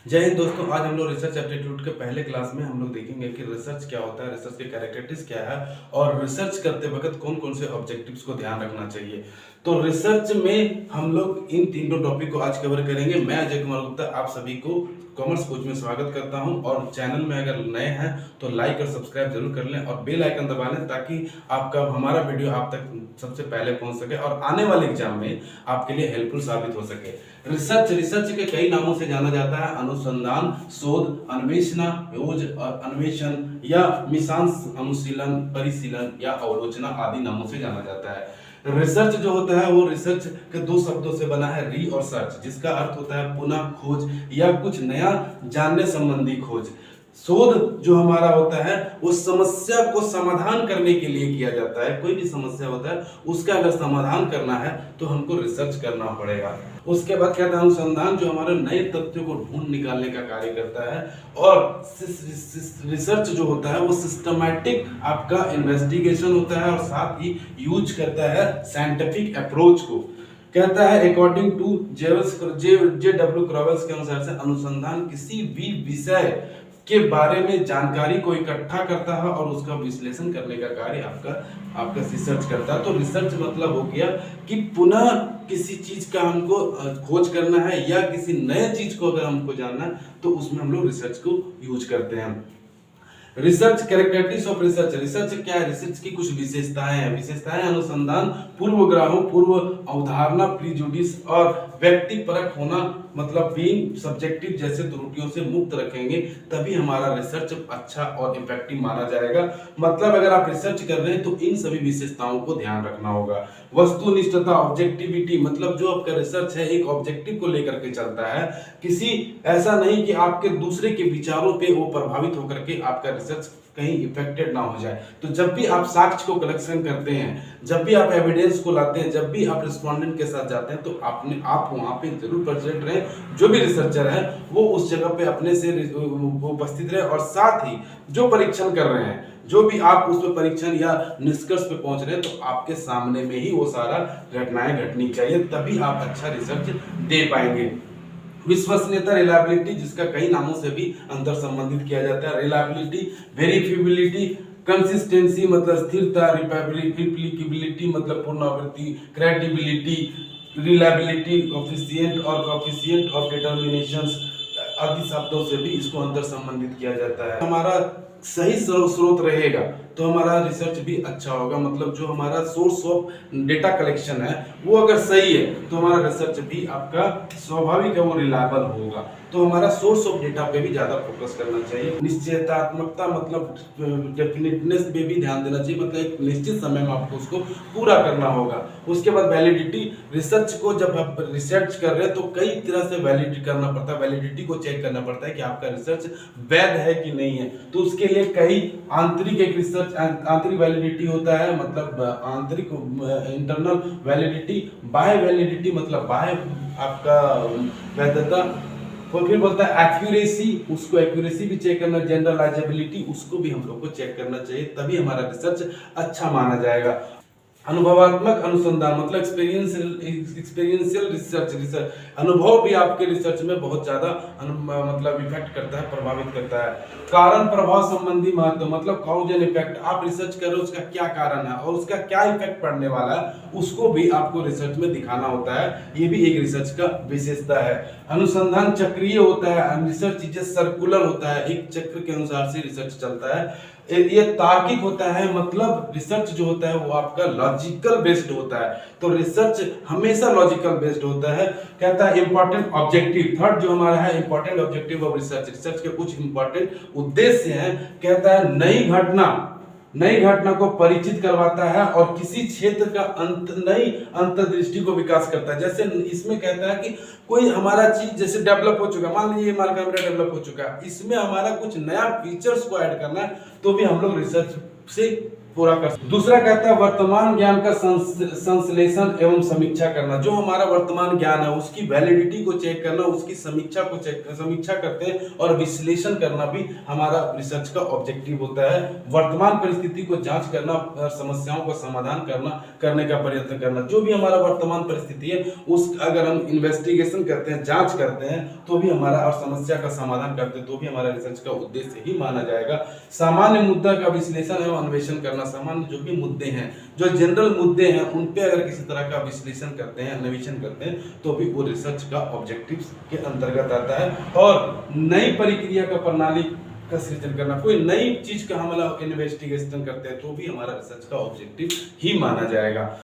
जय हिंद दोस्तों। आज हम लोग रिसर्च एप्टीट्यूड के पहले क्लास में हम लोग देखेंगे कि रिसर्च क्या होता है, रिसर्च के कैरेक्टरिस्टिक्स क्या है और रिसर्च करते वक्त कौन कौन से ऑब्जेक्टिव्स को ध्यान रखना चाहिए। तो रिसर्च में हम लोग इन तीनों टॉपिक को आज कवर करेंगे। मैं अजय कुमार गुप्ता आप सभी को कॉमर्स कोच में स्वागत करता हूं और चैनल में अगर नए हैं तो लाइक और सब्सक्राइब जरूर कर लें और बेल आइकन दबा लें ताकि आपका हमारा वीडियो आप तक सबसे पहले पहुंच सके और आने वाले एग्जाम में आपके लिए हेल्पफुल साबित हो सके। रिसर्च के कई नामों से जाना जाता है। अनुसंधान, शोध, अन्वेषण, खोज और अन्वेषण या मीमांस, अनुशीलन, परिशीलन या अवलोचना आदि नामों से जाना जाता है। रिसर्च जो होता है वो रिसर्च के दो शब्दों से बना है, री और सर्च, जिसका अर्थ होता है पुनः खोज या कुछ नया जानने संबंधी खोज। शोध जो हमारा होता है वो समस्या को समाधान करने के लिए किया जाता है। कोई भी समस्या होता है उसका अगर समाधान करना है तो हमको रिसर्च करना पड़ेगा। उसके बाद क्या था, अनुसंधान जो हमारे नए तथ्यों को ढूंढ निकालने का कार्य करता है। और रिसर्च जो होता है वो सिस्टमैटिक आपका इन्वेस्टिगेशन होता है और साथ ही यूज करता है साइंटिफिक अप्रोच को। कहता है अकॉर्डिंग टू जे डब्ल्यू क्रॉवेल्स के अनुसार से अनुसंधान किसी भी विषय के बारे में जानकारी को इकट्ठा करता है और उसका विश्लेषण करने का कार्य आपका रिसर्च करता है। तो रिसर्च मतलब हो गया कि पुनः किसी चीज का हमको खोज करना है या किसी नए चीज को अगर हमको जानना है तो उसमें हम लोग रिसर्च को यूज करते हैं। Research characteristics of research. Research क्या है? रिसर्च की कुछ विशेषताएं हैं। विशेषताएं अनुसंधान पूर्वग्रहों, पूर्व अवधारणा, प्रीजुडिस और व्यक्तिपरक होना, मतलब बीइंग सब्जेक्टिव जैसे त्रुटियों से मुक्त रखेंगे तभी हमारा रिसर्च अच्छा और इफेक्टिव माना जाएगा। मतलब अगर आप रिसर्च कर रहे हैं तो इन सभी विशेषताओं को ध्यान रखना होगा। वस्तुनिष्ठता, ऑब्जेक्टिविटी, मतलब जो आपका रिसर्च है एक ऑब्जेक्टिव को लेकर के चलता है, किसी ऐसा नहीं कि आपके दूसरे के विचारों पे वो प्रभावित होकर के आपका रिसर्च कहीं इफेक्टेड ना हो जाए। तो जब भी आप साक्ष्य को कलेक्शन करते हैं, जब भी आप एविडेंस को लाते हैं, जब भी आप रिस्पोंडेंट के साथ जाते हैं तो आप वहां पे जरूर प्रेजेंट रहें। जो भी रिसर्चर है वो उस जगह पे अपने से उपस्थित रहे और साथ ही जो परीक्षण कर रहे हैं, जो भी आप उस पर परीक्षण या निष्कर्ष पे पहुंच रहे हैं तो आपके सामने में ही वो सारा घटनाएं घटनी चाहिए, तभी आप अच्छा रिसर्च दे पाएंगे। विश्वसनीयता, रिलायबिलिटी, जिसका कई नामों से भी अंतर संबंधित किया जाता है। रिलायबिलिटी, वेरिफिबिलिटी, कंसिस्टेंसी मतलब स्थिरता, रिप्लिकेबिलिटी मतलब पुनरावृत्ति, क्रेडिबिलिटी, रिलायबिलिटी, कोफिशिएंट और कोफिशिएंट ऑफ डिटरमिनेशंस आदि शब्दों से भी इसको अंतर संबंधित किया जाता है। हमारा सही स्रोत रहेगा तो हमारा रिसर्च भी अच्छा होगा। मतलब जो हमारा सोर्स ऑफ डेटा कलेक्शन है वो अगर सही है तो हमारा रिसर्च भी आपका स्वाभाविक है वो रिलायबल होगा। तो हमारा सोर्स ऑफ डेटा पे भी ज्यादा फोकस करना चाहिए। निश्चयतात्मकता मतलब डेफिनेटनेस पे भी ध्यान देना चाहिए, मतलब एक निश्चित समय में आपको उसको पूरा करना होगा। उसके बाद वैलिडिटी, रिसर्च को जब आप रिसर्च कर रहे हैं तो कई तरह से वैलिडिटी करना पड़ता है। वैलिडिटी को चेक करना पड़ता है कि आपका रिसर्च वैध है कि नहीं है। तो उसके लिए कई आंतरिक एक रिसर्च आंतरिक वैलिडिटी होता है, मतलब आंतरिक इंटरनल वैलिडिटी, बाह्य वैलिडिटी मतलब बाह्य आपका वैधता। तो फिर बोलता है एक्यूरेसी, उसको एक्यूरेसी भी चेक करना, जनरलाइजेबिलिटी उसको भी हम लोग को चेक करना चाहिए, तभी हमारा रिसर्च अच्छा माना जाएगा। अनुभवात्मक अनुसंधान मतलब एक्सपीरियंशियल रिसर्च अनुभव भी आपके रिसर्च में बहुत ज्यादा मतलब इफेक्ट करता है, प्रभावित करता है। कारण प्रभाव संबंधी महत्व मतलब कॉज एंड इफेक्ट, आप रिसर्च कर रहे हो उसका क्या कारण है और उसका क्या इफेक्ट पड़ने वाला है उसको भी आपको रिसर्च में दिखाना होता है। ये भी एक रिसर्च का विशेषता है। अनुसंधान चक्रीय होता है, रिसर्च चीजें सर्कुलर होता है, एक चक्र के अनुसार से रिसर्च चलता है। ये तार्किक होता है, मतलब रिसर्च जो होता है वो आपका लॉजिकल बेस्ड होता है। तो रिसर्च हमेशा लॉजिकल बेस्ड होता है। कहता है इंपॉर्टेंट ऑब्जेक्टिव, थर्ड जो हमारा है important objective of research, research के कुछ इंपॉर्टेंट उद्देश्य हैं। कहता है नई घटना को परिचित करवाता है और किसी क्षेत्र का नई अंतर्दृष्टि को विकास करता है। जैसे इसमें कहता है कि कोई हमारा चीज जैसे डेवलप हो चुका है, मान लीजिए हमारा कैमरा डेवलप हो चुका है, इसमें हमारा कुछ नया फीचर्स को ऐड करना है तो भी हम लोग रिसर्च से पूरा कर। दूसरा कहता है वर्तमान ज्ञान का संश्लेषण एवं समीक्षा करना। जो हमारा वर्तमान ज्ञान है उसकी वैलिडिटी को चेक करना, उसकी समीक्षा करते हैं और विश्लेषण करना भी हमारा रिसर्च का ऑब्जेक्टिव होता है। वर्तमान परिस्थिति को जांच करना और समस्याओं का समाधान करने का प्रयत्न करना। जो भी हमारा वर्तमान परिस्थिति है उस अगर हम इन्वेस्टिगेशन करते हैं, जांच करते हैं तो भी हमारा, और समस्या का समाधान करते हैं तो भी हमारा रिसर्च का उद्देश्य ही माना जाएगा। सामान्य मुद्दा का विश्लेषण एवं अन्वेषण करना। सामान्य जो भी मुद्दे हैं, जो जनरल मुद्दे हैं, उन पे अगर किसी तरह का विश्लेषण करते हैं, अन्वेषण करते हैं तो भी वो रिसर्च का ऑब्जेक्टिव्स के अंतर्गत आता है। और नई प्रक्रिया का प्रणाली का सृजन करना। कोई नई चीज का हम इन्वेस्टिगेशन करते हैं तो भी हमारा रिसर्च का ऑब्जेक्टिव ही माना जाएगा।